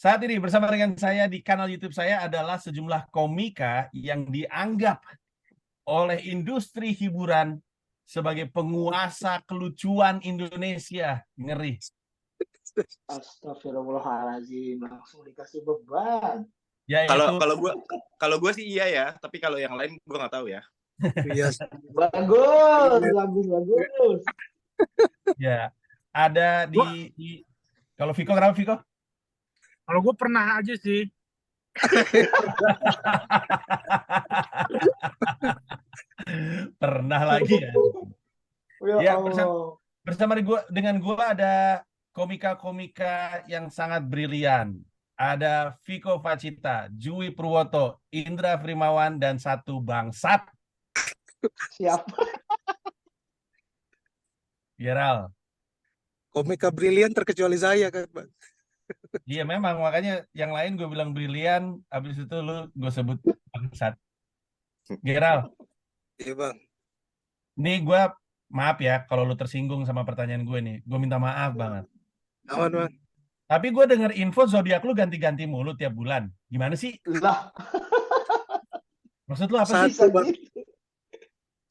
Saat ini bersama dengan saya di kanal YouTube saya adalah sejumlah komika yang dianggap oleh industri hiburan sebagai penguasa kelucuan Indonesia. Ngeri. Astagfirullahaladzim, langsung dikasih beban. Yaitu Kalau gue sih iya ya, tapi kalau yang lain gue nggak tahu ya. Yes. Bagus. ya ada di kalau Viko, kenapa Viko? Kalau gue pernah aja sih. Pernah lagi ya. Ya, Allah. bersama dengan gua ada komika-komika yang sangat brilian. Ada Viko Facita, Jui Purwoto, Indra Frimawan, dan satu bangsat, Siapa? Geral. Komika brilian terkecuali saya kan, Bang. Iya memang, makanya yang lain gue bilang brilian, habis itu lu gue sebut bangsat. Geral, Iya, Bang. nih gue maaf ya kalau lu tersinggung sama pertanyaan gue nih. Gue minta maaf banget. Aman, Bang. Tapi gue dengar info zodiak lu ganti-ganti mulu tiap bulan. Gimana sih? Lah, Maksud lu apa sih? bisa Bang. gitu.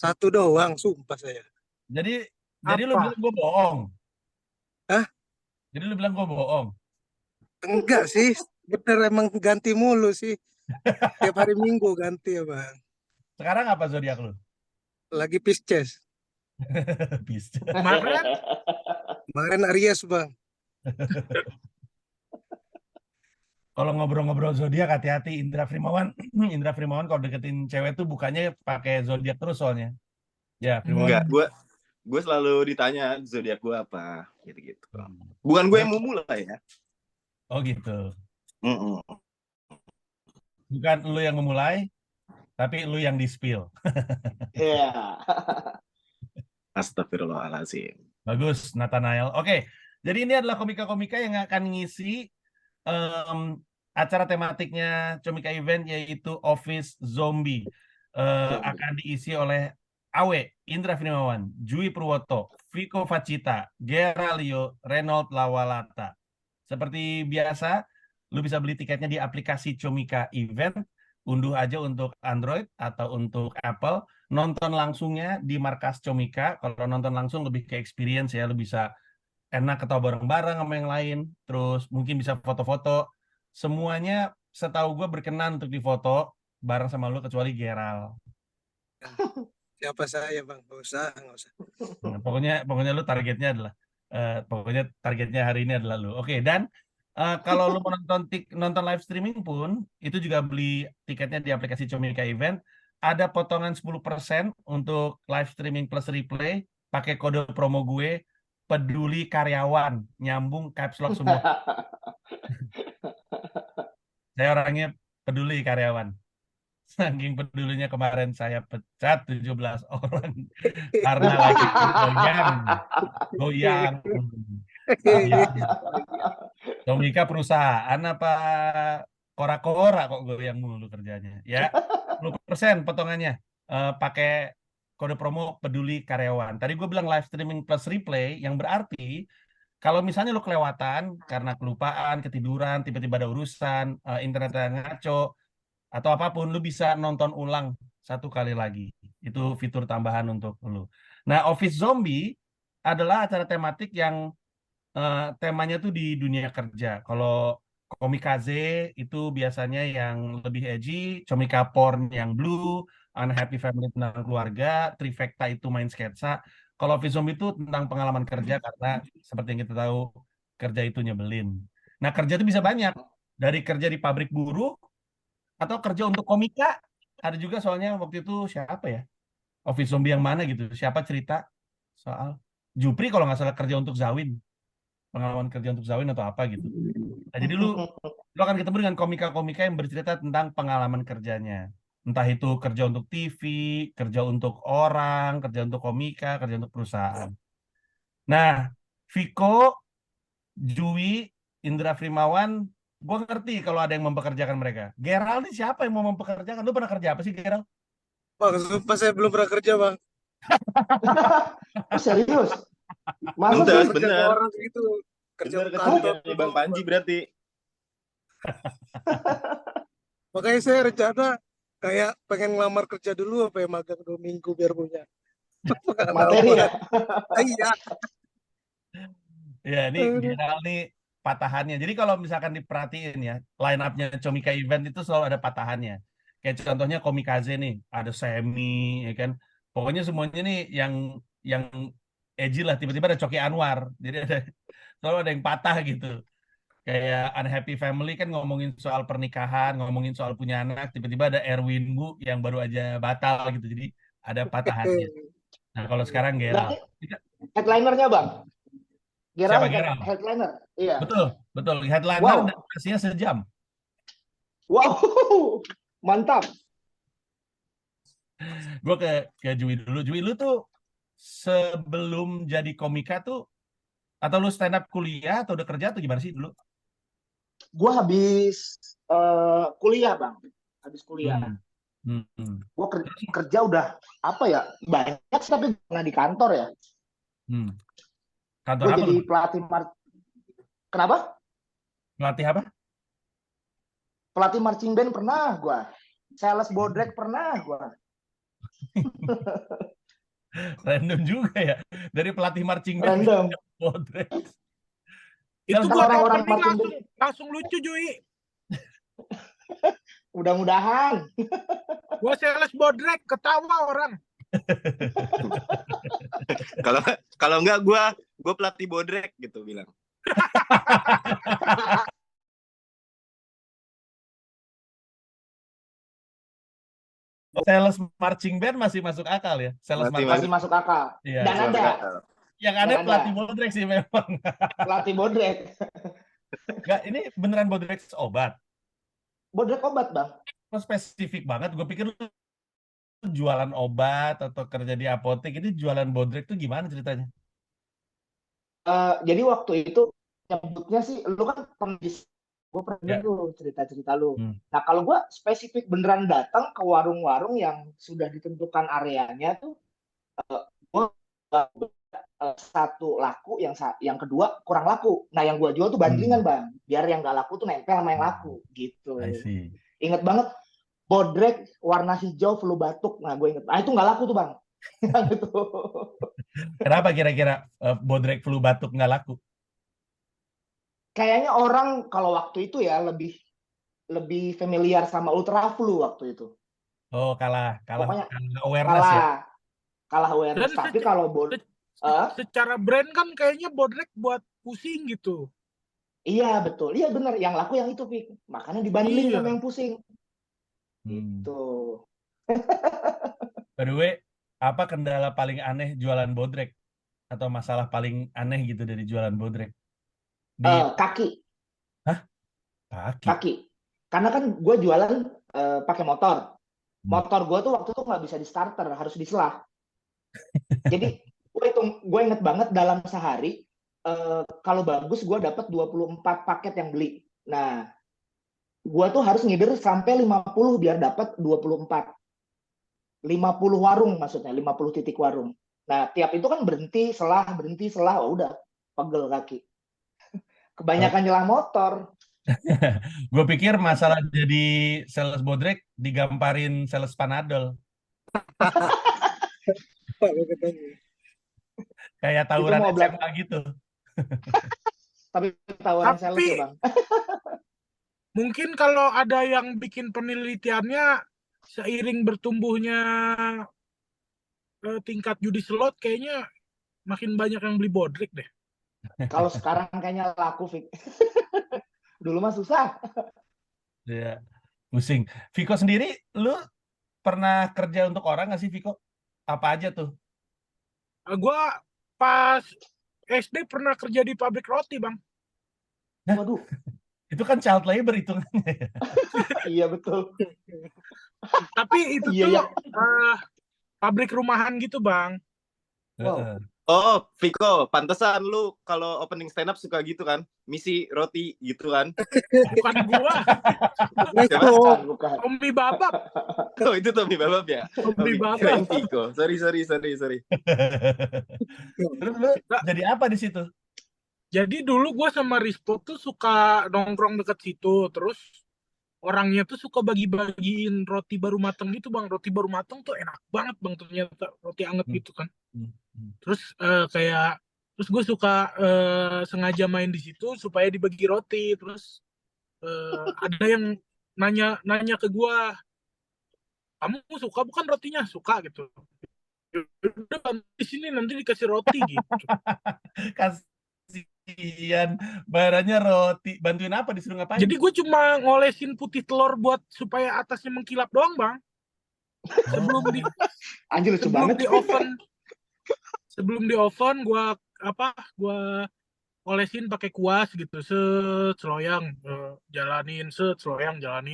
Satu doang, sumpah saya. Jadi lu Apa? bilang gue bohong. Hah? Jadi lu bilang gue bohong. Enggak sih, bener emang ganti mulu sih. Tiap hari Minggu ganti ya, Bang. Sekarang apa zodiak lu? Lagi Pisces. Bisa. Kemarin Aries, Bang. Kalau ngobrol-ngobrol zodiak hati-hati Indra Frimawan. Indra Frimawan kalau deketin cewek tuh bukannya pakai zodiak terus soalnya. Ya, Frimawan. Enggak, gue selalu ditanya zodiak gue apa, gitu-gitu. Bukan gue yang mau mulai ya. Oh gitu. Mm-mm. Bukan lu yang memulai, tapi lu yang di-spill. Iya. Astagfirullahaladzim. Bagus, Nathanael. Oke, jadi ini adalah komika-komika yang akan ngisi acara tematiknya Comika Event, yaitu Office Zombie. Akan diisi oleh Awe, Indra Frimawan, Jui Purwoto, Viko Facita, Geralio, Renold Lawalata. Seperti biasa, lu bisa beli tiketnya di aplikasi Comika Event. Unduh aja untuk Android atau untuk Apple. Nonton langsungnya di markas Comika. Kalau nonton langsung lebih ke experience ya, lu bisa enak ketawa bareng-bareng sama yang lain. Terus mungkin bisa foto-foto. Semuanya setahu gue berkenan untuk difoto bareng sama lu kecuali Geral. Siapa saya, Bang? Nggak usah. Nah, pokoknya lu targetnya adalah pokoknya targetnya hari ini adalah lu. Oke, dan kalau lu mau nonton live streaming pun itu juga beli tiketnya di aplikasi Comika Event, ada potongan 10% untuk live streaming plus replay pakai kode promo gue peduli karyawan, nyambung caps lock semua. Saya orangnya peduli karyawan. Saking pedulinya kemarin saya pecat 17 orang karena lagi goyang. Tomika perusahaan apa kora-kora kok goyang mulu kerjanya. Ya, 10% potongannya pakai kode promo peduli karyawan. Tadi gue bilang live streaming plus replay, yang berarti kalau misalnya lo kelewatan karena kelupaan, ketiduran, tiba-tiba ada urusan, internet yang ngaco, atau apapun, lu bisa nonton ulang satu kali lagi. Itu fitur tambahan untuk lu. Nah, Office Zombie adalah acara tematik yang temanya tuh di dunia kerja. Kalau Komikaze itu biasanya yang lebih edgy, Comika Porn yang blue, Unhappy Family tentang keluarga, Trifecta itu main sketsa. Kalau Office Zombie itu tentang pengalaman kerja karena seperti yang kita tahu kerja itu nyebelin. Nah, kerja itu bisa banyak. Dari kerja di pabrik buruh atau kerja untuk komika. Ada juga soalnya waktu itu siapa ya? Office Zombie yang mana gitu. Siapa cerita soal Jupri kalau nggak salah kerja untuk Zawin. Pengalaman kerja untuk Zawin atau apa gitu. Nah, jadi lu akan ketemu dengan komika-komika yang bercerita tentang pengalaman kerjanya. Entah itu kerja untuk TV, kerja untuk orang, kerja untuk komika, kerja untuk perusahaan. Nah, Viko, Jui, Indra Frimawan, gue ngerti kalau ada yang mempekerjakan mereka. Gerald ini siapa yang mau mempekerjakan? Lu pernah kerja apa sih, Gerald? Bang, sumpah saya belum pernah kerja, Bang. Serius? Masa Udah, sih? bener. Orang gitu. Kerja Bener kantor. kejadiannya Bang Panji berarti. Makanya saya rencana kayak pengen ngelamar kerja dulu apa ya, magang 2 minggu biar punya Materi ya. pengalaman. Iya. Ya, ini Geral nih patahannya. Jadi kalau misalkan diperhatiin ya, line up-nya Comika Event itu selalu ada patahannya. Kayak contohnya Komikaze nih, ada Semi, ya kan. Pokoknya semuanya nih yang edgy lah. Tiba-tiba ada Coki Anwar. Jadi selalu ada yang patah gitu. Kayak Unhappy Family kan ngomongin soal pernikahan, ngomongin soal punya anak. Tiba-tiba ada Erwin Bu yang baru aja batal gitu. Jadi ada patahannya. Nah kalau sekarang Geral. Berarti headlinernya Bang. Siapa Gerald Geral? headliner. Iya. Betul, betul. Headliner dan Wow. durasinya sejam. Wow. Mantap. Gue ke Jui dulu. Jui, lu tuh sebelum jadi komika tuh, atau lu stand up kuliah atau udah kerja atau gimana sih dulu? Gue habis kuliah Bang. Habis kuliah. Gue kerja udah apa ya, banyak sih, tapi pernah di kantor ya. Kantor Gue apa jadi lu? pelatih Kenapa? Ngelatih apa? Pelatih marching band pernah gue. Sales bodrek pernah gue. Random juga ya. Dari pelatih marching band Random. bodrek. Itu Kan gua orang-orang opening marching band langsung lucu Jui. mudah-mudahan. Gua sales bodrek ketawa orang. Kalau kalau enggak gue pelatih bodrek gitu bilang. Sales marching band masih masuk akal ya. Sales Masih marching Masih masuk akal. Iya, Dan masuk ada akal. yang ada Dan ada. pelatih bodrek sih memang. Pelatih bodrek. Enggak, ini beneran bodrek obat. Bodrek obat Bang. Kok spesifik banget. Gue pikir lu jualan obat atau kerja di apotek. Ini jualan bodrek tuh gimana ceritanya? Jadi waktu itu nyebutnya sih, lu kan pernah gue pernah Ya. tuh cerita-cerita lu. Hmm. Nah kalau gue spesifik beneran datang ke warung-warung yang sudah ditentukan areanya tuh, gue satu laku, yang kedua kurang laku. Nah yang gue jual tuh bandringan Bang, biar yang gak laku tuh nempel sama yang laku gitu. I see. Ingat banget bodrek warna hijau flu batuk. Nah gue inget, itu nggak laku tuh Bang. Gitu. Kenapa kira-kira bodrek flu batuk nggak laku? Kayaknya orang kalau waktu itu ya lebih familiar sama ultra flu waktu itu. Oh, kalah Pokoknya awareness ya. kalah awareness. Dan Tapi kalau secara brand kan kayaknya bodrek buat pusing gitu. iya betul, iya benar. Yang laku yang itu, Pik. Makanya dibanding sama yang pusing. Gitu. By the way, apa kendala paling aneh jualan bodrek? Atau masalah paling aneh gitu dari jualan bodrek? Kaki. Hah? Kaki. Karena kan gue jualan pakai motor. Motor gue tuh waktu itu nggak bisa di starter, harus diselah. Jadi gue inget banget dalam sehari, kalau bagus gue dapat 24 paket yang beli. Nah, gue tuh harus ngider sampai 50 biar dapat 24. 50 warung maksudnya, 50 titik warung. Nah, tiap itu kan berhenti, selah, oh, udah pegel kaki. Kebanyakan nyelah motor. Gue pikir masalah jadi sales bodrek digamparin sales panadol. Kayak tawuran SMA gitu. Tapi tawuran sales ya Bang. Mungkin kalau ada yang bikin penelitiannya, seiring bertumbuhnya tingkat judi slot, kayaknya makin banyak yang beli bodrek deh. Kalau sekarang kayaknya laku, Fik. Dulu mah susah. Ya, pusing. Viko sendiri, lu pernah kerja untuk orang nggak sih, Viko? Apa aja tuh? Gua pas SD pernah kerja di pabrik roti, Bang. Waduh. Itu kan child labor hitungannya. Iya, betul. Tapi itu tuh pabrik rumahan gitu, Bang. Wow. Oh, Viko, pantesan lu kalau opening stand up suka gitu kan? Misi roti gitu kan? Bukan gua. Bukan. Tommy Babak. Oh, itu Tommy Babak ya? Tommy Babak. Kirain Viko. Sorry. Terus lu jadi apa di situ? Jadi dulu gue sama Rispo tuh suka nongkrong deket situ. Terus orangnya tuh suka bagi-bagiin roti baru mateng gitu bang. Roti baru mateng tuh enak banget bang ternyata. Roti anget Hmm, gitu kan. hmm, hmm. Terus terus gue suka sengaja main di situ supaya dibagi roti. Terus ada yang nanya ke gue, kamu suka bukan rotinya? Suka gitu. Udah bantu di sini nanti dikasih roti gitu. Kasihan, bayarannya roti. Bantuin apa? Disuruh ngapain? Jadi gue cuma ngolesin putih telur buat supaya atasnya mengkilap doang bang. Sebelum di Oh, Anjir lucu sebelum banget. di oven sebelum di oven gue olesin pakai kuas gitu, seloyang jalanin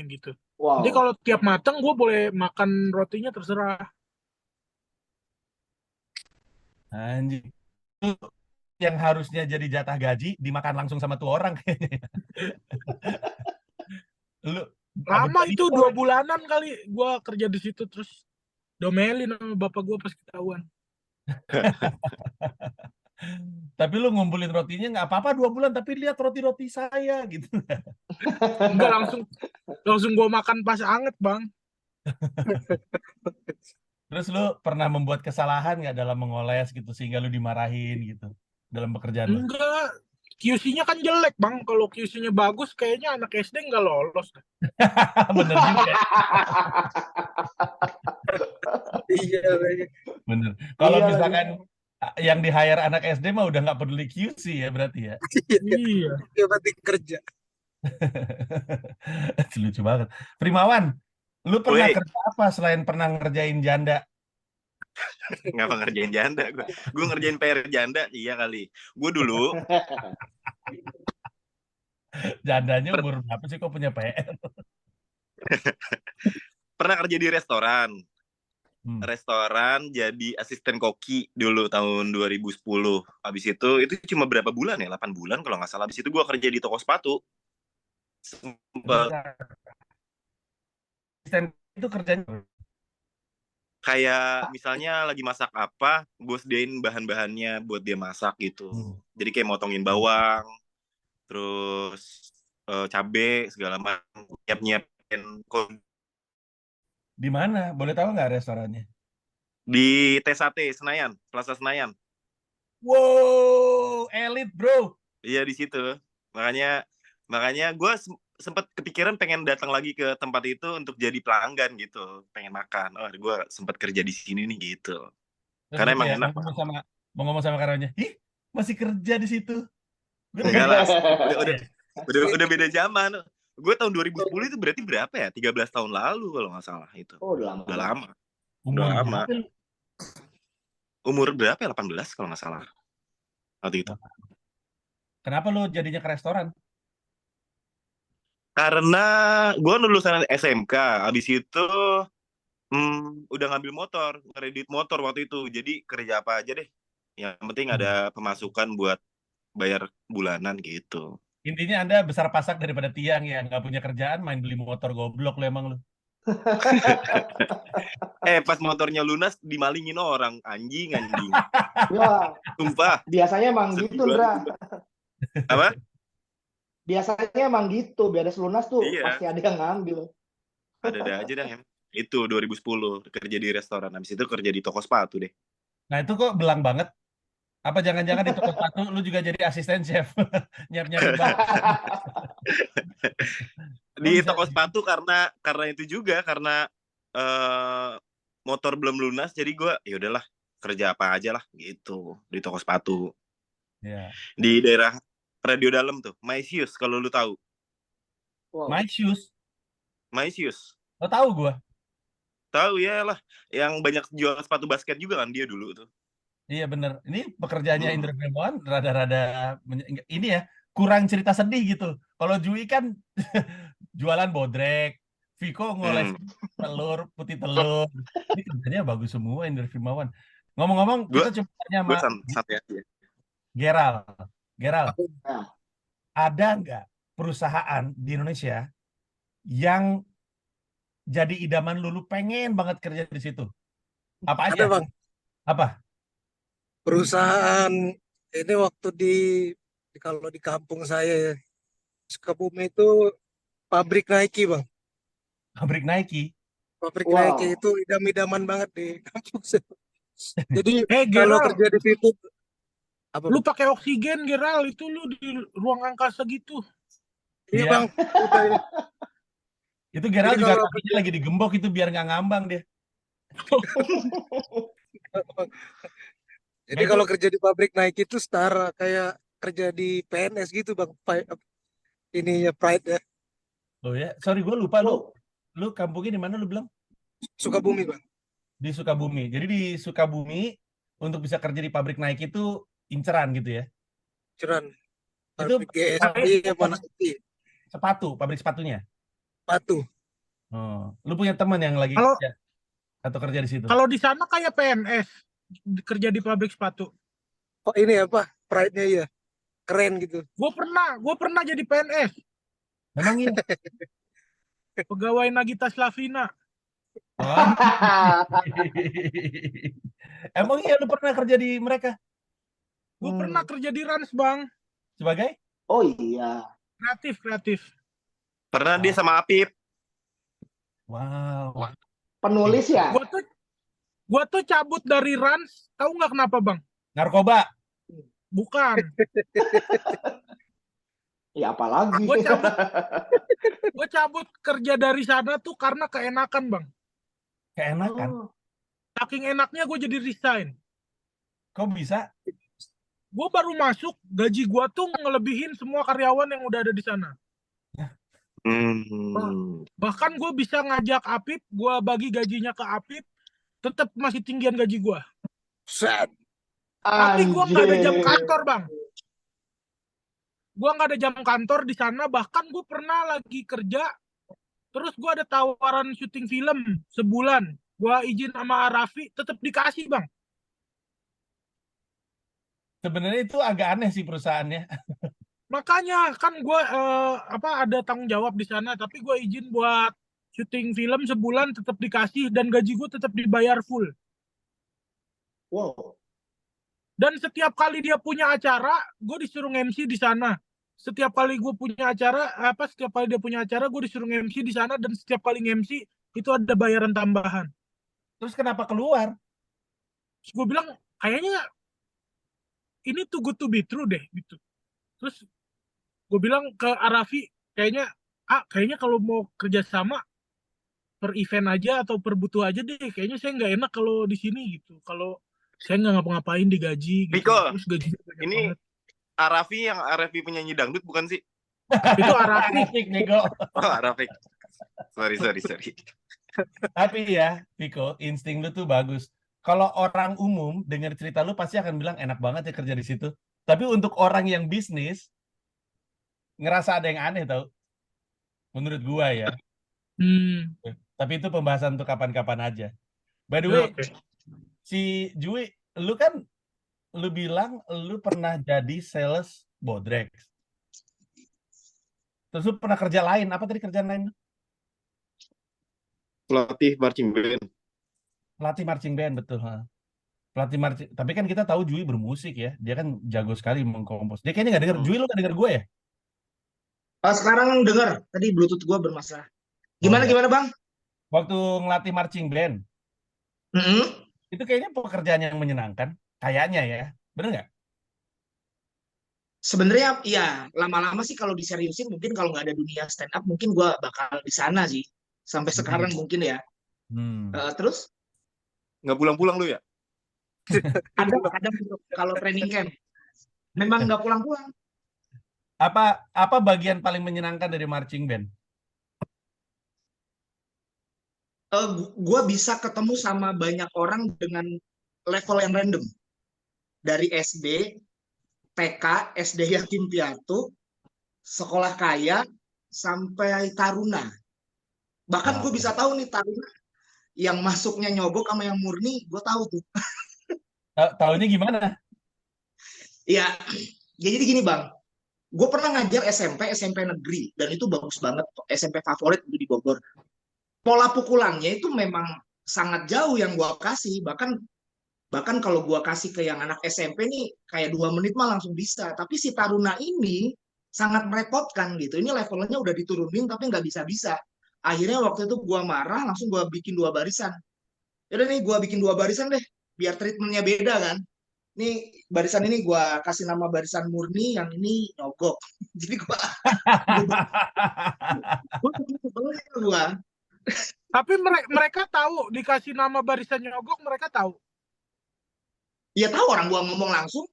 gitu. Jadi Wow. kalau tiap matang gue boleh makan rotinya terserah. anjing. Itu yang harusnya jadi jatah gaji dimakan langsung sama tuh orang kayaknya. Lu abis Lama dari itu 2 bulanan kali gue kerja di situ terus domelin sama bapak gue pas ketahuan. tapi lu ngumpulin rotinya nggak apa-apa 2 bulan, tapi lihat roti-roti saya gitu. Enggak, langsung gue makan pas anget bang. Terus lu pernah membuat kesalahan nggak dalam mengoles gitu sehingga lu dimarahin gitu dalam pekerjaan lu? Enggak, QC-nya kan jelek bang. Kalau QC-nya bagus kayaknya anak SD nggak lolos. Bener juga, Iya, lagi. bener. Kalau Iya lagi. misalkan yang di hire anak SD mah udah nggak peduli QC ya berarti ya. Iya, Iya. dia berarti kerja. Lucu banget. Primawan, lu pernah Woi, kerja apa selain pernah ngerjain janda? ngapa ngerjain janda? Gue ngerjain PR janda, iya kali. Gue dulu Jandanya per- umur berapa sih kok punya PR? pernah kerja di restoran. Hmm. Restoran jadi asisten koki dulu tahun 2010. Habis itu cuma berapa bulan ya? 8 bulan kalau nggak salah. Habis itu gue kerja di toko sepatu. Sempet Bentar. Asisten itu kerjanya kayak misalnya lagi masak apa, gue sediain bahan-bahannya buat dia masak gitu. Hmm. Jadi kayak motongin bawang, terus cabe segala macam, nyiapin di mana? Boleh tahu nggak restorannya? di T1 Senayan, Plaza Senayan. Wow, elit bro. Iya di situ. Makanya makanya gue sempat kepikiran pengen datang lagi ke tempat itu untuk jadi pelanggan gitu, pengen makan. Oh, gue sempat kerja di sini nih gitu. Terus Karena gitu emang ya, enak. mau ngomong sama karyawannya, ih masih kerja di situ. Gue udah Enggak kerja. lah, udah udah Ya. udah beda zaman. Gue tahun 2010 itu berarti berapa ya? 13 tahun lalu kalau nggak salah itu. Oh, udah lama Udah banget. lama. Udah Umur lama. berapa lu? Umur berapa ya? 18 kalau nggak salah. Waktu itu. Kenapa lu jadinya ke restoran? Karena gue lulusan SMK, habis itu udah ngambil motor, kredit motor waktu itu. Jadi kerja apa aja deh. Yang penting Hmm. ada pemasukan buat bayar bulanan gitu. Intinya Anda besar pasak daripada tiang ya, nggak punya kerjaan, main beli motor goblok lu emang lu. Pas motornya lunas dimalingin orang, anjing. Ya, Sumpah, biasanya emang sedih gitu, banget Ndra. itu. Apa? Biasanya emang gitu. Beres lunas tuh Iya, pasti ada yang ngambil. ada aja dah em. Itu 2010 kerja di restoran, habis itu kerja di toko sepatu deh. Nah itu kok belang banget. Apa jangan-jangan di toko sepatu lu juga jadi asisten chef, nyiapin bahan. Kok Di bisa toko gitu? sepatu karena itu juga karena eh, motor belum lunas, jadi gue ya udahlah kerja apa aja lah gitu di toko sepatu Ya. di daerah Radio Dalam tuh, Maisius kalau lu tahu. Wow. My shoes, Maisius. lo tahu gua. Tahu ya lah, yang banyak jual sepatu basket juga kan dia dulu tuh. Iya bener. Ini pekerjaannya Hmm. Indra Primawan rada-rada ini ya, kurang cerita sedih gitu. Kalau Jui kan jualan bodrek, Viko ngoles Hmm. telur, putih telur. Ini kerjanya bagus semua Indra Primawan. Ngomong-ngomong, Gue kita coba tanya gue sama santai aja. Geral. Geral, Nah, ada nggak perusahaan di Indonesia yang jadi idaman lu pengen banget kerja di situ? Apa Ada aja? Bang, Apa? perusahaan ini waktu di Kalau di kampung saya ya, Sukabumi itu pabrik Nike, Bang. Pabrik Nike. Pabrik Nike Wow. itu idam-idaman banget di kampung saya. Jadi kalau Geral, kerja di situ apa, lu Bang? pakai oksigen, Geral, itu lu di ruang angkasa gitu. Iya, Iya. Bang. Udah ya. Itu Jadi Gerald juga kalau kakinya kerja lagi digembok itu biar nggak ngambang dia. Jadi Nah itu, kalau kerja di pabrik Nike itu setara kayak kerja di PNS gitu, Bang. Ininya Pride ya. oh ya, sorry gue lupa Wow. lu kampungnya di mana lu bilang? Sukabumi, Bang. Di Sukabumi. Jadi di Sukabumi untuk bisa kerja di pabrik Nike itu inceran gitu ya. Curan Itu pabrik GSP pabrik sama Nike. sepatu, pabrik sepatunya. Patu. Oh, lu punya teman yang lagi Kalau kerja atau kerja di situ? kalau di sana kayak PNS kerja di pabrik sepatu. Oh, ini apa? Pride-nya ya. Keren gitu. Gue pernah jadi PNS, Memang iya. pegawai Nagita Slavina. Wah. Emang iya lu pernah kerja di mereka Gue pernah kerja di Rans, Bang. sebagai? Oh iya. Kreatif. Pernah dia sama Apip. Wow. Penulis ya? Gue tuh cabut dari Rans, tahu nggak kenapa, Bang? Narkoba. Bukan. Ya apalagi. Gue cabut kerja dari sana tuh karena keenakan, Bang. Keenakan. Oh. Saking enaknya gue jadi resign. Kok bisa? Gue baru masuk, gaji gue tuh ngelebihin semua karyawan yang udah ada di sana. Bahkan gue bisa ngajak Apip, gue bagi gajinya ke Apip, tetap masih tinggian gaji gue. Set. Tapi gue nggak ada jam Anjir. kantor, Bang. Gue nggak ada jam kantor di sana. Bahkan gue pernah lagi kerja, terus gue ada tawaran syuting film sebulan. Gue izin sama Raffi, tetap dikasih, Bang. Sebenarnya itu agak aneh sih perusahaannya. Makanya kan gue ada tanggung jawab di sana, tapi gue izin buat syuting film sebulan tetap dikasih dan gaji gue tetap dibayar full. Wow. Dan setiap kali dia punya acara, gue disuruh MC di sana. Setiap kali gue punya acara, setiap kali dia punya acara, gue disuruh MC di sana, dan setiap kali MC itu ada bayaran tambahan. Terus kenapa keluar? Terus gue bilang, kayaknya ini too good to be true deh, gitu. Terus gue bilang ke Arafi, kayaknya kalau mau kerjasama per event aja atau per butuh aja deh. Kayaknya saya nggak enak kalau di sini gitu. Kalau saya nggak ngapa-ngapain digaji gitu. Piko, Terus gajinya banyak ini banget. Arafi yang Arafi penyanyi dangdut bukan sih? Itu Arafi. Asik, Nego. Oh, Arafi. Sorry. Tapi ya, Piko, insting lu tuh bagus. Kalau orang umum dengar cerita lu pasti akan bilang enak banget ya kerja di situ. Tapi untuk orang yang bisnis, ngerasa ada yang aneh tau. Menurut gua ya. Tapi itu pembahasan untuk kapan-kapan aja. By the way, Oke. si Jui, lu bilang lu pernah jadi sales Bodrex. Terus lu pernah kerja lain. Apa tadi kerjaan lain? Pelatih marching band. Pelatih marching band, betul. Pelatih marching. Tapi kan kita tahu Jui bermusik ya. Dia kan jago sekali mengkompos. Dia kayaknya nggak denger. Jui, lu nggak denger gue ya? Sekarang dengar, tadi Bluetooth gue bermasalah. Gimana Oh, ya. gimana Bang? Waktu ngelatih marching band, itu kayaknya pekerjaan yang menyenangkan. Kayaknya ya. Bener nggak? Sebenarnya ya lama-lama sih kalau diseriusin mungkin kalau nggak ada dunia stand up mungkin gue bakal di sana sih sampai sekarang mungkin ya. Terus Nggak pulang-pulang lu ya? ada kalau training camp memang nggak pulang-pulang. Apa bagian paling menyenangkan dari marching band? Gue bisa ketemu sama banyak orang dengan level yang random dari SD, TK, SD Yatim Piatu, sekolah kaya sampai taruna. Bahkan gue bisa tahu nih taruna yang masuknya nyogok sama yang murni, gue tahu tuh. Tahunya gimana? Ya, jadi gini Bang, gue pernah ngajar SMP negeri, dan itu bagus banget, SMP favorit di Bogor. Pola pukulannya itu memang sangat jauh yang gue kasih, bahkan Bahkan kalau gua kasih ke yang anak SMP nih kayak 2 menit mah langsung bisa. Tapi si Taruna ini sangat merepotkan gitu. Ini levelnya udah diturunin tapi nggak bisa-bisa. Akhirnya waktu itu gua marah, langsung gua bikin 2 barisan. Yaudah nih gua bikin 2 barisan deh, biar treatmentnya beda kan. Nih barisan ini gua kasih nama barisan murni, yang ini nyogok. Jadi gua gua Tapi mereka tahu dikasih nama barisan nyogok, mereka tahu. ya tahu orang gua ngomong langsung.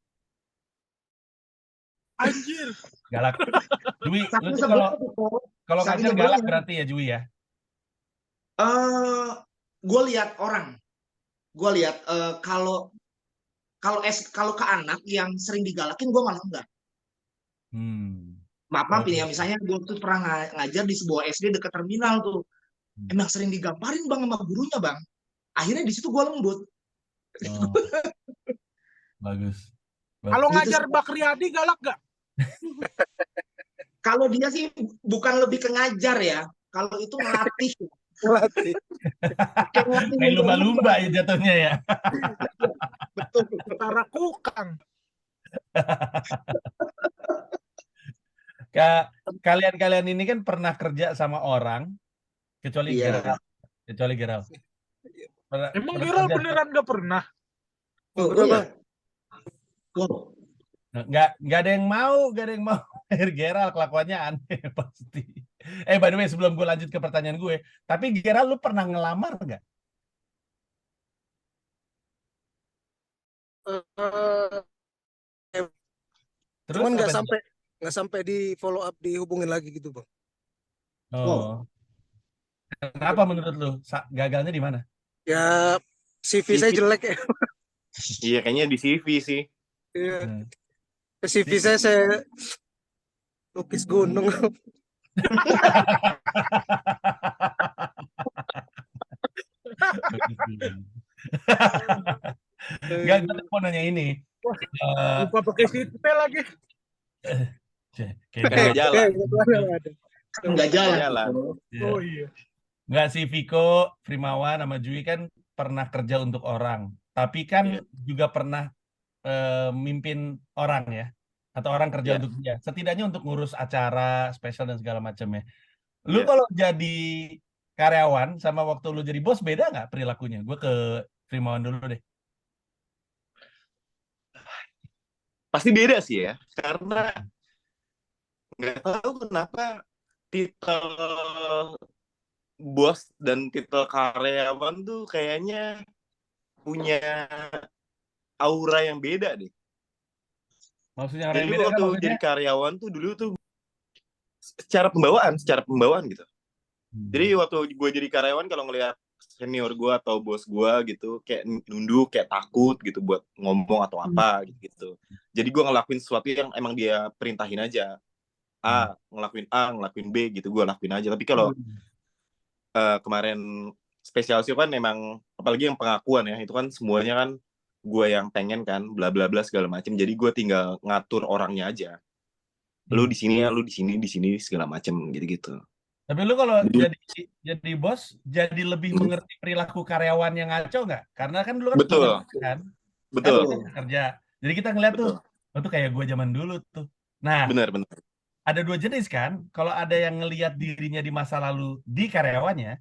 Anjir. Galak. Jui, lu Saking tuh sebelnya kalau saking ngajar galak sebelnya. berarti ya Jui ya. Gue lihat orang, gue lihat kalau ke anak yang sering digalakin gue malah enggak. Maaf ini ya, misalnya gue tuh pernah ngajar di sebuah SD dekat terminal tuh, emang sering digamparin bang sama gurunya bang. Akhirnya di situ gue lembut. Oh, bagus. Kalau Gitu ngajar sih. Bakriadi galak gak? Kalau dia sih bukan lebih ke ngajar ya, kalau itu ngelatih. Ngelatih. Kayak ngelatih Kayak lumba-lumba lumba-lumba. ya jatuhnya ya. Betul. Setara kukang. Kalian ini kan pernah kerja sama orang, kecuali Iya. Gerald. Kecuali Gerald. Emang Pernah Gerald kerja- beneran gak pernah? Oh, Pernah, iya. Bang. Wow. nggak ada yang mau Gerald, kelakuannya aneh pasti. By the way, sebelum gue lanjut ke pertanyaan gue, tapi Gerald lu pernah ngelamar nggak? Terus Cuman apa? nggak sampai di follow up dihubungin lagi gitu bang. Oh. Kenapa menurut lu? Gagalnya di mana? Ya CV saya jelek ya. Iya, kayaknya di CV sih. Iya. Hmm. CV saya lukis gunung. Enggak, gue mau nanya ini. Lupa pakai sipel lagi. Nggak jalan. Nggak jalan. Jalan. Oh iya. Nggak sih, Viko, Primawan, sama Jui kan pernah kerja untuk orang. Tapi kan juga pernah mimpin orang ya. Atau orang kerja Iya. untuk dia. Setidaknya untuk ngurus acara, spesial, dan segala macamnya. Lu Iya. kalau jadi karyawan sama waktu lu jadi bos, beda nggak perilakunya? Gue ke Primawan dulu deh. Pasti beda sih ya. Karena nggak tahu kenapa titel bos dan titel karyawan tuh kayaknya punya aura yang beda deh. Maksudnya orang Jadi yang beda kan waktu maksudnya? jadi karyawan tuh dulu tuh secara pembawaan gitu. Jadi waktu gue jadi karyawan, kalau ngelihat senior gue atau bos gue gitu, kayak nunduk, kayak takut gitu buat ngomong atau apa gitu. Jadi gue ngelakuin sesuatu yang emang dia perintahin aja. Ngelakuin B gitu, gue lakuin aja. Tapi kalau kemarin spesial show kan emang, apalagi yang pengakuan ya, itu kan semuanya kan gue yang pengen kan, bla bla bla segala macem. Jadi gue tinggal ngatur orangnya aja. Lu di sini ya, lu di sini segala macem gitu-gitu. Tapi lu kalau jadi bos, jadi lebih mengerti perilaku karyawan yang ngaco nggak? Karena kan dulu kan Betul. kan? Betul. Kan kerja. Jadi kita ngeliat tuh, itu kayak gue zaman dulu tuh. Nah, Benar. ada 2 jenis kan. Kalau ada yang ngelihat dirinya di masa lalu di karyawannya,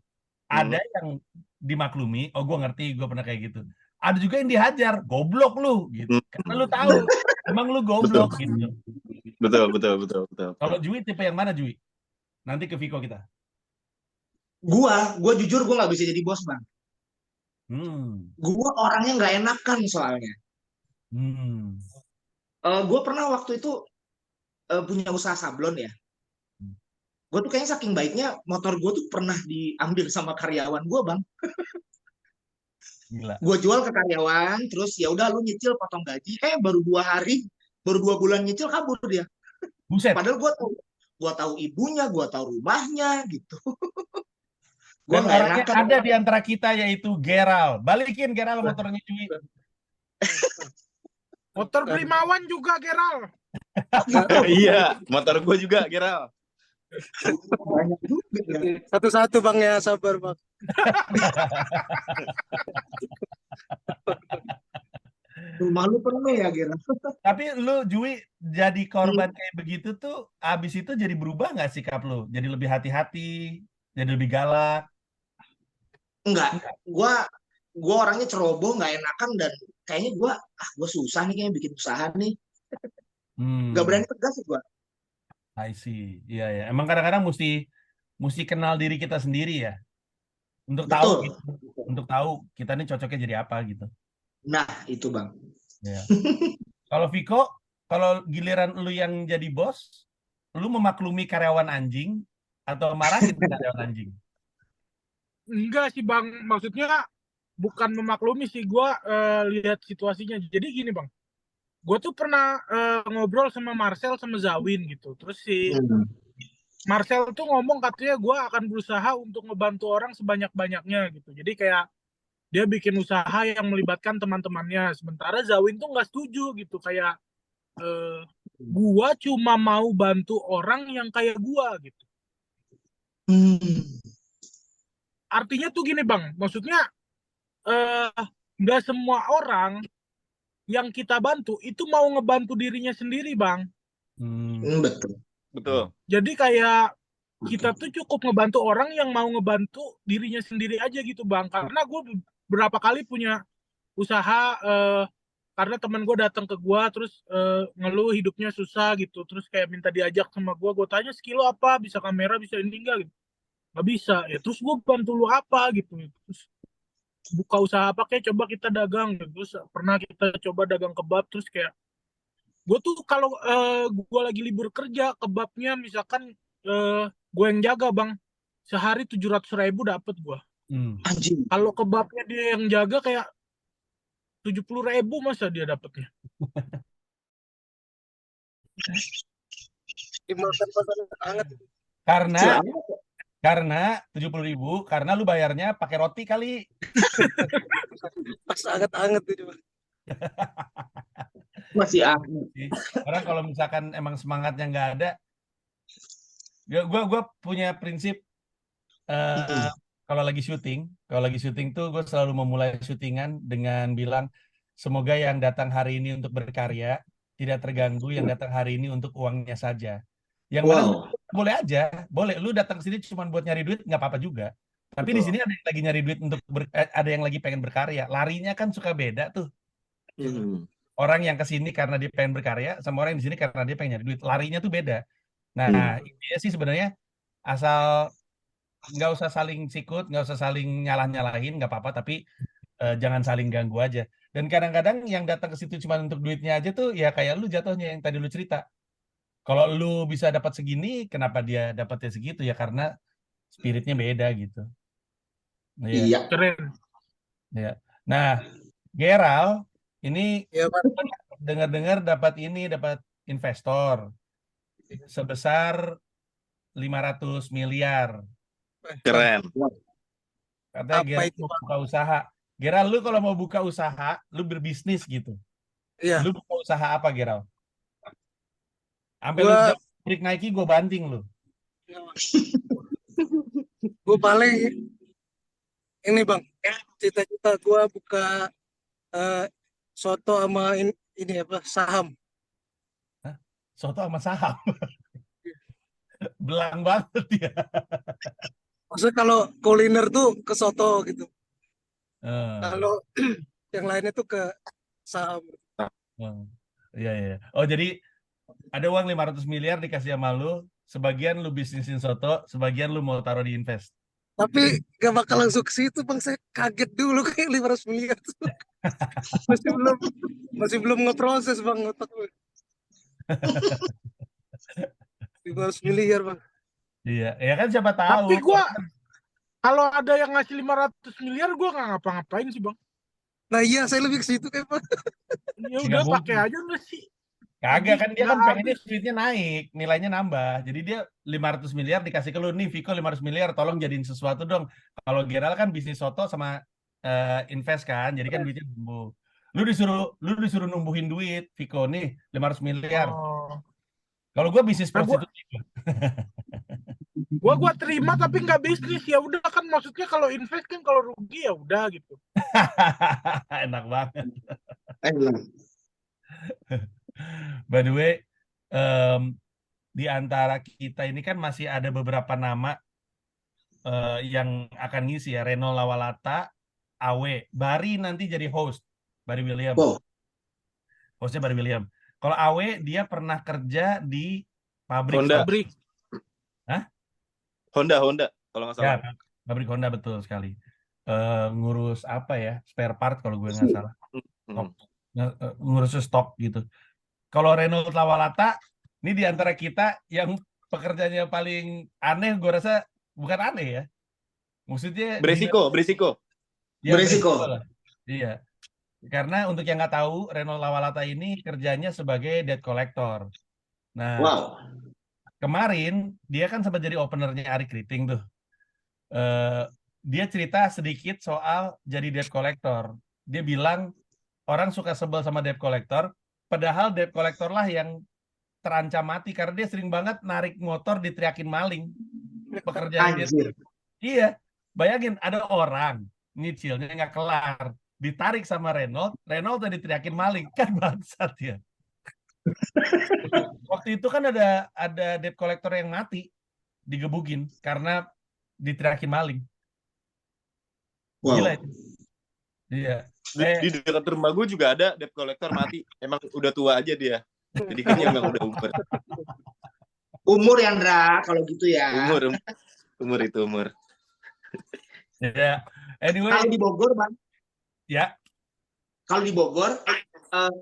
ada yang dimaklumi, oh gue ngerti, gue pernah kayak gitu. Ada juga yang dihajar, goblok lu gitu. Karena lu tahu, emang lu goblok gitu. Betul. Kalau Jui tipe yang mana Jui? Nanti ke Viko kita. Gua jujur gue nggak bisa jadi bos bang. Gue orangnya nggak enakan soalnya. Gue pernah waktu itu punya usaha sablon ya. Gue tuh kayaknya saking baiknya motor gue tuh pernah diambil sama karyawan gue bang. Gila. Gue jual ke karyawan, terus ya udah lu nyicil potong gaji. Baru 2 bulan nyicil kabur dia. Buset. Padahal gue tahu ibunya, gue tahu rumahnya gitu. Dan orangnya ada di antara kita, yaitu Gerald. Balikin Gerald motornya Jui. Motor Primawan juga Gerald. Iya, motor gue juga, Gerald. Banyak juga ya. Satu-satu bang ya, sabar bang. Rumah lu penuh ya, Gira? Tapi lu Jui jadi korban kayak begitu tuh, abis itu jadi berubah nggak sikap lu? Jadi lebih hati-hati, jadi lebih galak? Enggak. Enggak. Gua orangnya ceroboh, nggak enakan, dan kayaknya gua susah nih kayaknya bikin usaha nih. Nggak berani tegas sih gua. I see. Iya ya. Emang kadang-kadang mesti kenal diri kita sendiri ya, untuk tahu Betul. gitu, untuk tahu kita nih cocoknya jadi apa gitu. Nah, itu Bang. Ya. Kalau Viko, kalau giliran lu yang jadi bos, lu memaklumi karyawan anjing atau marahin karyawan anjing? Enggak sih Bang, maksudnya bukan memaklumi sih, gue lihat situasinya. Jadi gini Bang, gue tuh pernah ngobrol sama Marcel sama Zawin gitu. Terus si Marcel tuh ngomong katanya gue akan berusaha untuk ngebantu orang sebanyak-banyaknya gitu. Jadi kayak dia bikin usaha yang melibatkan teman-temannya. Sementara Zawin tuh nggak setuju gitu, kayak gue cuma mau bantu orang yang kayak gue gitu. Artinya tuh gini Bang, maksudnya nggak semua orang yang kita bantu itu mau ngebantu dirinya sendiri Bang. Betul. Betul. Jadi kayak kita tuh cukup ngebantu orang yang mau ngebantu dirinya sendiri aja gitu Bang. Karena gue berapa kali punya usaha, karena teman gue datang ke gue terus ngeluh hidupnya susah gitu, terus kayak minta diajak sama gue tanya skill lo apa, bisa kamera, bisa ini enggak gitu, nggak bisa ya, terus gue bantu lu apa gitu, terus buka usaha apa, kayak coba kita dagang gitu. Terus pernah kita coba dagang kebab, terus kayak gue tuh kalau gue lagi libur kerja, kebabnya misalkan gue yang jaga Bang, sehari 700.000 dapet gue. Anjing. Kalau kebabnya dia yang jaga kayak 70.000 masa dia dapetnya. Dimakan pasangan hangat. Karena 70.000, karena lu bayarnya pakai roti kali. Pas hangat-hangat itu. Masih aneh. Orang kalau misalkan emang semangatnya nggak ada, gue punya prinsip, kalau lagi syuting tuh gue selalu memulai syutingan dengan bilang, semoga yang datang hari ini untuk berkarya tidak terganggu yang datang hari ini untuk uangnya saja. Yang mana boleh aja, boleh lu datang ke sini cuma buat nyari duit, nggak apa-apa juga. Tapi di sini ada yang lagi nyari duit untuk ada yang lagi pengen berkarya. Larinya kan suka beda tuh. Orang yang ke sini karena dia pengen berkarya sama orang yang di sini karena dia pengen nyari duit. Larinya tuh beda. Nah, intinya sih sebenarnya asal nggak usah saling sikut, nggak usah saling nyalah-nyalahin, nggak apa-apa. Tapi jangan saling ganggu aja. Dan kadang-kadang yang datang ke situ cuma untuk duitnya aja tuh ya kayak lu jatuhnya yang tadi lu cerita. Kalau lu bisa dapat segini, kenapa dia dapatnya segitu? Ya karena spiritnya beda gitu. Iya. Keren. Ya. Nah, Geral, ini Ya, Pak. dengar-dengar dapat investor sebesar 500 miliar. Keren. Katanya Apa Geral itu, mau Pak? buka usaha. Geral, lu kalau mau buka usaha, lu berbisnis gitu. Iya. Lu buka usaha apa, Geral? Sampai lu Gua break Nike, gue banting lu. gue paling ini Bang, cita-cita gue buka soto sama ini apa, saham. Soto sama saham. Belang banget ya. Maksudnya kalau kuliner tuh ke soto gitu. Eh, Kalau yang lainnya tuh ke saham. Iya, iya. Oh, jadi ada uang 500 miliar dikasih sama lu, sebagian lu bisnisin soto, sebagian lu mau taruh di invest. Tapi gak bakal langsung ke situ Bang, saya kaget dulu kayak 500 miliar tuh. masih belum ngeproses Bang otak gue. 500 miliar Bang. Iya, ya kan siapa tahu. Tapi gue kalau ada yang ngasih 500 miliar gue nggak ngapa-ngapain sih Bang. Nah iya, saya lebih ke situ kayak Bang. Ya udah pakai aja nggak sih? Kagak, kan dia kan nggak pengennya duitnya naik, nilainya nambah. Jadi dia 500 miliar dikasih ke lu, nih Viko 500 miliar, tolong jadiin sesuatu dong. Kalau Geral kan bisnis soto sama invest kan, jadi kan duitnya tumbuh. Lu disuruh numbuhin duit, Viko nih 500 miliar. Oh. Kalau gue bisnis Nah, prostitusi. Gua terima tapi nggak bisnis, ya udah kan, maksudnya kalau invest kan kalau rugi ya udah gitu. Enak banget. Bilang. By the way, di antara kita ini kan masih ada beberapa nama yang akan ngisi ya. Reno Lawalata, Awe, Bari nanti jadi host, Bari William. Wow. Hostnya Bari William. Kalau Awe dia pernah kerja di pabrik. Honda. Pabrik. Honda kalau nggak salah. Ya, pabrik Honda betul sekali. Ngurus apa ya? Spare part kalau gue nggak salah. Stok. Ngurus stok gitu. Kalau Reno Lawalata, ini di antara kita yang pekerjaannya paling aneh, gue rasa bukan aneh ya. Maksudnya Beresiko. ya, Beresiko. lah. Iya. Karena untuk yang nggak tahu, Reno Lawalata ini kerjanya sebagai debt collector. Nah, Wow. kemarin dia kan sempat jadi openernya Ari Kriting tuh. Dia cerita sedikit soal jadi debt collector. Dia bilang orang suka sebel sama debt collector, padahal debt collector lah yang terancam mati karena dia sering banget narik motor diteriakin maling. Pekerjaan dia. Anjir. Iya, bayangin ada orang nyicilnya nggak kelar, ditarik sama Renault tadi teriakin maling, kan bangsat ya. Waktu itu kan ada debt collector yang mati digebukin karena diteriakin maling. Wow. Gila itu. Iya. Di dekat rumah gue juga ada debt collector mati. Emang udah tua aja dia. Jadi kayaknya emang udah umur. Umur Yandra kalau gitu ya. Umur itu umur. Ya. Anyway. Kalau di Bogor, Bang. Ya. Kalau di Bogor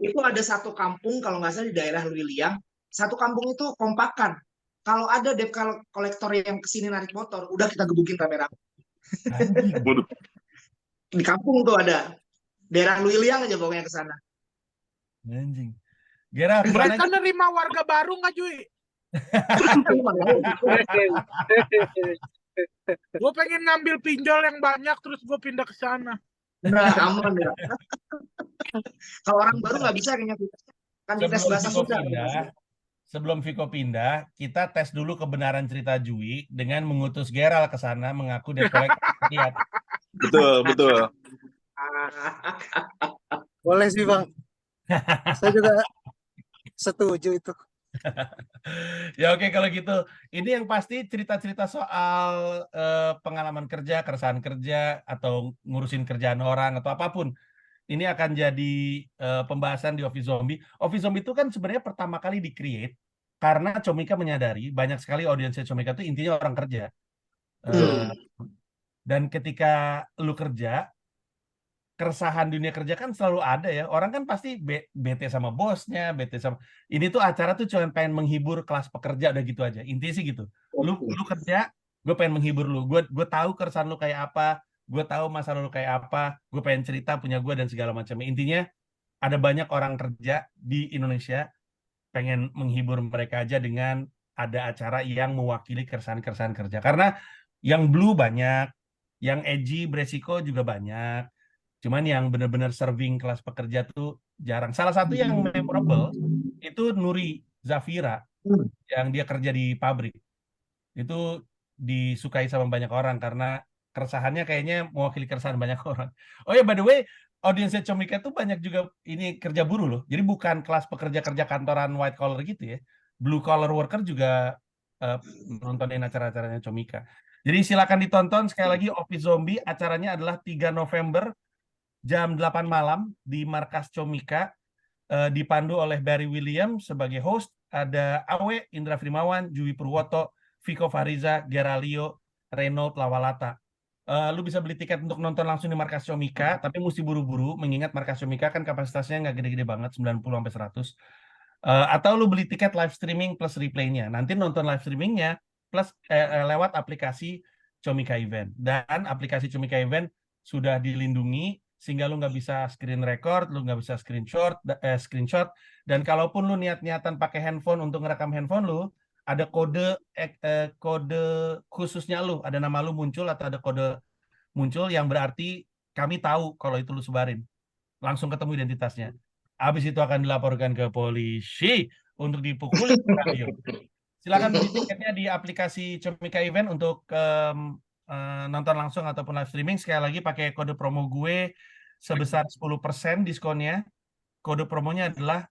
itu ada satu kampung kalau nggak salah di daerah William. Satu kampung itu kompakan. Kalau ada debt collector yang kesini narik motor, udah kita gebukin rame-rame. Di kampung tuh ada. Daerah William aja pokoknya ke sana. Anjing. Gera, Mereka nerima warga baru nggak, Cuy? Gue pengen ngambil pinjol yang banyak terus gue pindah ke sana. Nah, aman ya. Kalau orang baru nggak bisa kayaknya. Kan dites bahasa Sunda. Sebelum Viko pindah, kita tes dulu kebenaran cerita Jui dengan mengutus Geral ke sana mengaku debt collector. Lihat. Betul. Boleh sih Bang. Saya juga setuju itu. Ya oke, kalau gitu. Ini yang pasti cerita-cerita soal pengalaman kerja, keresahan kerja, atau ngurusin kerjaan orang, atau apapun. Ini akan jadi pembahasan di Office Zombie. Office Zombie itu kan sebenarnya pertama kali di-create karena Comika menyadari banyak sekali audiensnya Comika itu intinya orang kerja. Dan ketika lu kerja, keresahan dunia kerja kan selalu ada ya. Orang kan pasti bete sama bosnya, bete sama... Ini tuh acara tuh cuma pengen menghibur kelas pekerja, udah gitu aja. Intinya sih gitu. Lu kerja, gue pengen menghibur lu. Gue tahu keresahan lu kayak apa, gue tahu masa lalu kayak apa, gue pengen cerita punya gue dan segala macam. Intinya ada banyak orang kerja di Indonesia pengen menghibur mereka aja dengan ada acara yang mewakili keresahan-keresahan kerja. Karena yang blue banyak, yang edgy beresiko juga banyak. Cuman yang benar-benar serving kelas pekerja tuh jarang. Salah satu yang memorable itu Nuri Zafira yang dia kerja di pabrik. Itu disukai sama banyak orang karena keresahannya kayaknya mewakili keresahan banyak orang. Oh ya, by the way, audiensnya Comika tuh banyak juga ini kerja buruh loh. Jadi bukan kelas pekerja-kerja kantoran white collar gitu ya. Blue collar worker juga nontonin acara-acaranya Comika. Jadi silakan ditonton sekali lagi Office Zombie. Acaranya adalah 3 November jam 8 malam di Markas Comika. Dipandu oleh Barry William sebagai host. Ada Awe, Indra Frimawan, Jui Purwoto, Viko Fariza, Geralio, Renault Lawalata. Lu bisa beli tiket untuk nonton langsung di Markas Comika, tapi mesti buru-buru, mengingat Markas Comika kan kapasitasnya nggak gede-gede banget, 90-100. Atau lu beli tiket live streaming plus replaynya. Nanti nonton live streamingnya plus lewat aplikasi Comika Event. Dan aplikasi Comika Event sudah dilindungi, sehingga lu nggak bisa screen record, lu nggak bisa screenshot, dan kalaupun lu niat-niatan pakai handphone untuk ngerekam handphone lu, ada kode khususnya lu, ada nama lu muncul atau ada kode muncul yang berarti kami tahu kalau itu lu sebarin. Langsung ketemu identitasnya. Habis itu akan dilaporkan ke polisi untuk dipukuli. Silakan beli tiketnya di aplikasi Comika Event untuk nonton langsung ataupun live streaming. Sekali lagi pakai kode promo gue sebesar 10% diskonnya. kode promonya adalah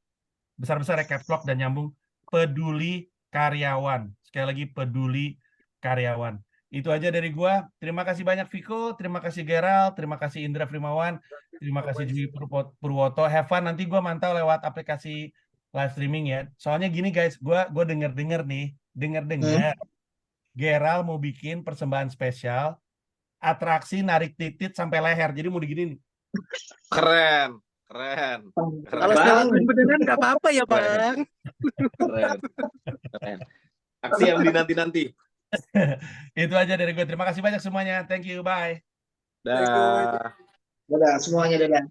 besar-besar caps lock dan nyambung peduli karyawan. Sekali lagi peduli karyawan. Itu aja dari gua. Terima kasih banyak Viko, terima kasih Gerald, terima kasih Indra Frimawan, terima kasih Jui Purwoto. Have fun, nanti gua mantau lewat aplikasi live streaming ya. Soalnya gini guys, gua denger-denger nih, denger-denger Gerald mau bikin persembahan spesial atraksi narik titit sampai leher. Jadi mau digini nih. Keren. Keren. Kalau Bang. selamain beneran nggak apa-apa ya, Keren. Bang. Keren. Keren. Aksi yang dinanti-nanti. Itu aja dari gue. Terima kasih banyak semuanya. Thank you. Bye. Thank you, Bang. Dah. Dadah semuanya, dadah.